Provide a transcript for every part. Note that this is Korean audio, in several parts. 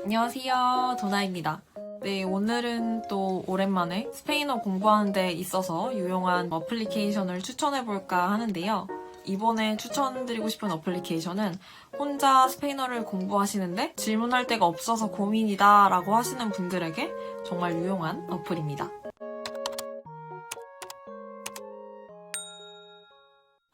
안녕하세요, 도나입니다. 네, 오늘은 또 오랜만에 스페인어 공부하는 데 있어서 유용한 어플리케이션을 추천해볼까 하는데요. 이번에 추천드리고 싶은 어플리케이션은 혼자 스페인어를 공부하시는데 질문할 데가 없어서 고민이다 라고 하시는 분들에게 정말 유용한 어플입니다.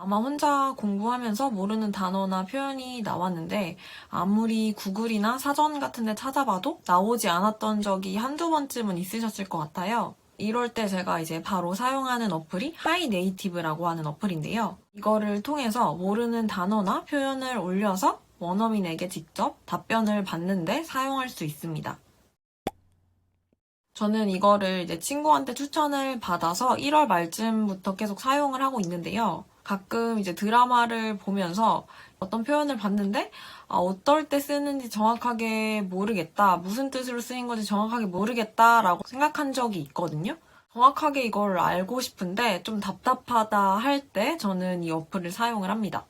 아마 혼자 공부하면서 모르는 단어나 표현이 나왔는데 아무리 구글이나 사전 같은 데 찾아봐도 나오지 않았던 적이 한두 번쯤은 있으셨을 것 같아요. 이럴 때 제가 이제 바로 사용하는 어플이 하이네이티브라고 하는 어플인데요. 이거를 통해서 모르는 단어나 표현을 올려서 원어민에게 직접 답변을 받는데 사용할 수 있습니다. 저는 이거를 이제 친구한테 추천을 받아서 1월 말쯤부터 계속 사용을 하고 있는데요. 가끔 이제 드라마를 보면서 어떤 표현을 봤는데 어떨 때 쓰는지 정확하게 모르겠다. 무슨 뜻으로 쓰인 건지 정확하게 모르겠다라고 생각한 적이 있거든요. 정확하게 이걸 알고 싶은데 좀 답답하다 할 때 저는 이 어플을 사용을 합니다.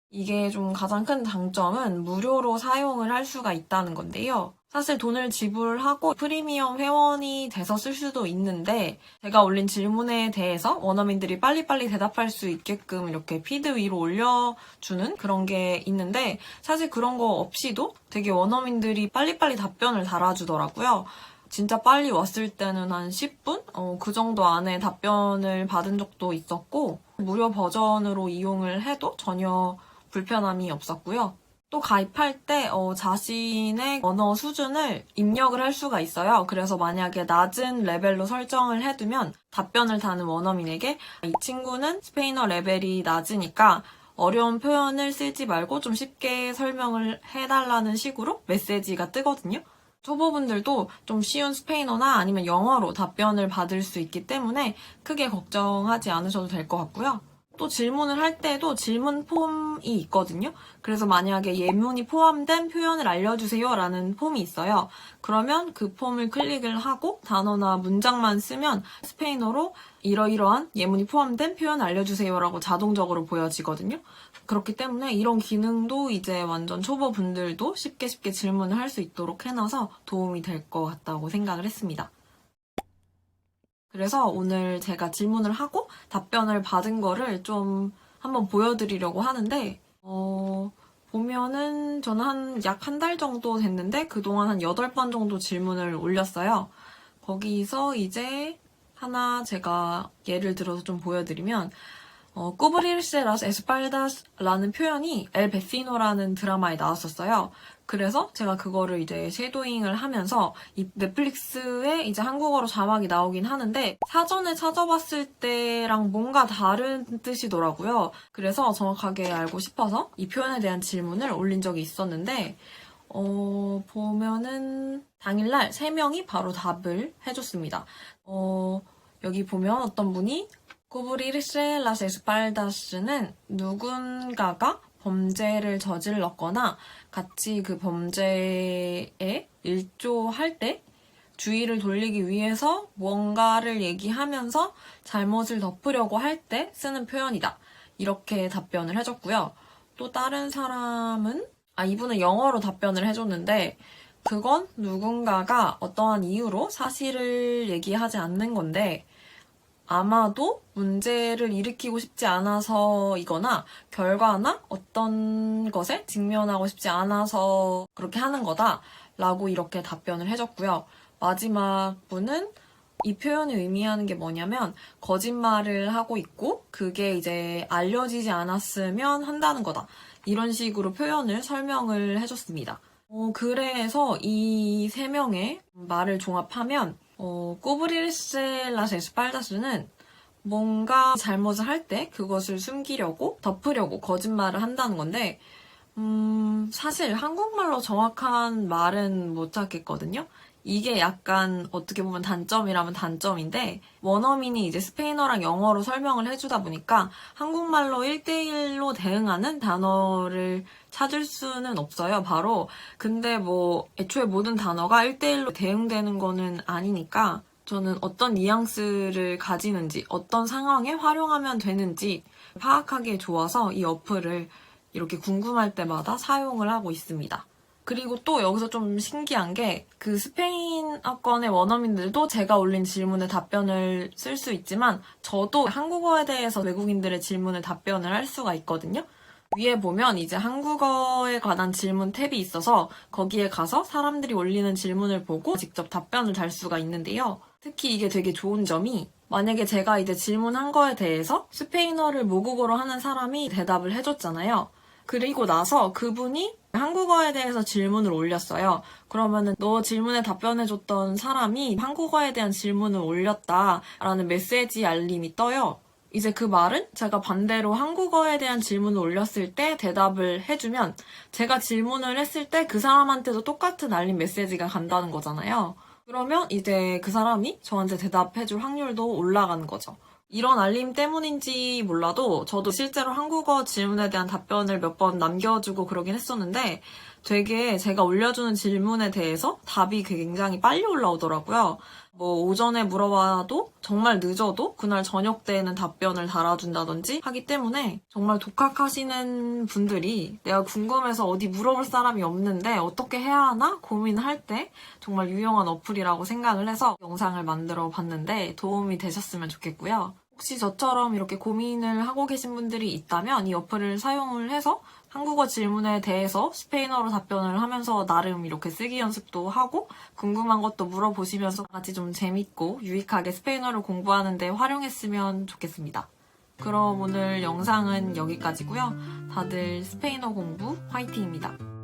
이게 좀 가장 큰 장점은 무료로 사용을 할 수가 있다는 건데요. 사실 돈을 지불하고 프리미엄 회원이 돼서 쓸 수도 있는데 제가 올린 질문에 대해서 원어민들이 빨리빨리 대답할 수 있게끔 이렇게 피드 위로 올려주는 그런 게 있는데 사실 그런 거 없이도 되게 원어민들이 빨리빨리 답변을 달아주더라고요. 진짜 빨리 왔을 때는 한 10분? 그 정도 안에 답변을 받은 적도 있었고 무료 버전으로 이용을 해도 전혀 불편함이 없었고요. 또 가입할 때 자신의 언어 수준을 입력을 할 수가 있어요. 그래서 만약에 낮은 레벨로 설정을 해두면 답변을 다는 원어민에게 이 친구는 스페인어 레벨이 낮으니까 어려운 표현을 쓰지 말고 좀 쉽게 설명을 해달라는 식으로 메시지가 뜨거든요. 초보분들도 좀 쉬운 스페인어나 아니면 영어로 답변을 받을 수 있기 때문에 크게 걱정하지 않으셔도 될 것 같고요. 또 질문을 할 때도 질문 폼이 있거든요. 그래서 만약에 예문이 포함된 표현을 알려주세요 라는 폼이 있어요. 그러면 그 폼을 클릭을 하고 단어나 문장만 쓰면 스페인어로 이러이러한 예문이 포함된 표현 알려주세요 라고 자동적으로 보여지거든요. 그렇기 때문에 이런 기능도 이제 완전 초보분들도 쉽게 질문을 할 수 있도록 해놔서 도움이 될 것 같다고 생각을 했습니다. 그래서 오늘 제가 질문을 하고 답변을 받은 거를 좀 한번 보여드리려고 하는데, 보면은 저는 약 한 달 정도 됐는데 그동안 한 8번 정도 질문을 올렸어요. 거기서 이제 하나 제가 예를 들어서 좀 보여드리면, cubrirse las espaldas라는 표현이 El Vecino라는 드라마에 나왔었어요. 그래서 제가 그거를 이제 쉐도잉을 하면서 이 넷플릭스에 이제 한국어로 자막이 나오긴 하는데 사전에 찾아봤을 때랑 뭔가 다른 뜻이더라고요. 그래서 정확하게 알고 싶어서 이 표현에 대한 질문을 올린 적이 있었는데 보면은 당일날 3명이 바로 답을 해줬습니다. 여기 보면 어떤 분이 cubrirse las espaldas는 누군가가 범죄를 저질렀거나 같이 그 범죄에 일조할 때 주의를 돌리기 위해서 뭔가를 얘기하면서 잘못을 덮으려고 할 때 쓰는 표현이다. 이렇게 답변을 해줬고요. 또 다른 사람은 이분은 영어로 답변을 해줬는데 그건 누군가가 어떠한 이유로 사실을 얘기하지 않는 건데 아마도 문제를 일으키고 싶지 않아서이거나 결과나 어떤 것에 직면하고 싶지 않아서 그렇게 하는 거다 라고 이렇게 답변을 해줬고요. 마지막 분은 이 표현이 의미하는 게 뭐냐면 거짓말을 하고 있고 그게 이제 알려지지 않았으면 한다는 거다. 이런 식으로 표현을 설명을 해줬습니다. 그래서 이 3명의 말을 종합하면 cubrirse las espaldas는 뭔가 잘못을 할 때 그것을 숨기려고 덮으려고 거짓말을 한다는 건데 사실 한국말로 정확한 말은 못 찾겠거든요. 이게 약간 어떻게 보면 단점이라면 단점인데 원어민이 이제 스페인어랑 영어로 설명을 해주다 보니까 한국말로 1대1로 대응하는 단어를 찾을 수는 없어요, 바로. 근데 뭐 애초에 모든 단어가 1대1로 대응되는 거는 아니니까 저는 어떤 뉘앙스를 가지는지 어떤 상황에 활용하면 되는지 파악하기에 좋아서 이 어플을 이렇게 궁금할 때마다 사용을 하고 있습니다. 그리고 또 여기서 좀 신기한 게 그 스페인어권의 원어민들도 제가 올린 질문에 답변을 쓸 수 있지만 저도 한국어에 대해서 외국인들의 질문에 답변을 할 수가 있거든요. 위에 보면 이제 한국어에 관한 질문 탭이 있어서 거기에 가서 사람들이 올리는 질문을 보고 직접 답변을 달 수가 있는데요. 특히 이게 되게 좋은 점이 만약에 제가 이제 질문한 거에 대해서 스페인어를 모국어로 하는 사람이 대답을 해줬잖아요. 그리고 나서 그분이 한국어에 대해서 질문을 올렸어요. 그러면은 너 질문에 답변해줬던 사람이 한국어에 대한 질문을 올렸다라는 메시지 알림이 떠요. 이제 그 말은 제가 반대로 한국어에 대한 질문을 올렸을 때 대답을 해주면 제가 질문을 했을 때 그 사람한테도 똑같은 알림 메시지가 간다는 거잖아요. 그러면 이제 그 사람이 저한테 대답해줄 확률도 올라가는 거죠. 이런 알림 때문인지 몰라도 저도 실제로 한국어 질문에 대한 답변을 몇 번 남겨주고 그러긴 했었는데 되게 제가 올려주는 질문에 대해서 답이 굉장히 빨리 올라오더라고요. 뭐 오전에 물어봐도 정말 늦어도 그날 저녁 때에는 답변을 달아준다든지 하기 때문에 정말 독학하시는 분들이 내가 궁금해서 어디 물어볼 사람이 없는데 어떻게 해야 하나 고민할 때 정말 유용한 어플이라고 생각을 해서 영상을 만들어 봤는데 도움이 되셨으면 좋겠고요. 혹시 저처럼 이렇게 고민을 하고 계신 분들이 있다면 이 어플을 사용을 해서 한국어 질문에 대해서 스페인어로 답변을 하면서 나름 이렇게 쓰기 연습도 하고 궁금한 것도 물어보시면서 같이 좀 재밌고 유익하게 스페인어를 공부하는 데 활용했으면 좋겠습니다. 그럼 오늘 영상은 여기까지고요. 다들 스페인어 공부 화이팅입니다.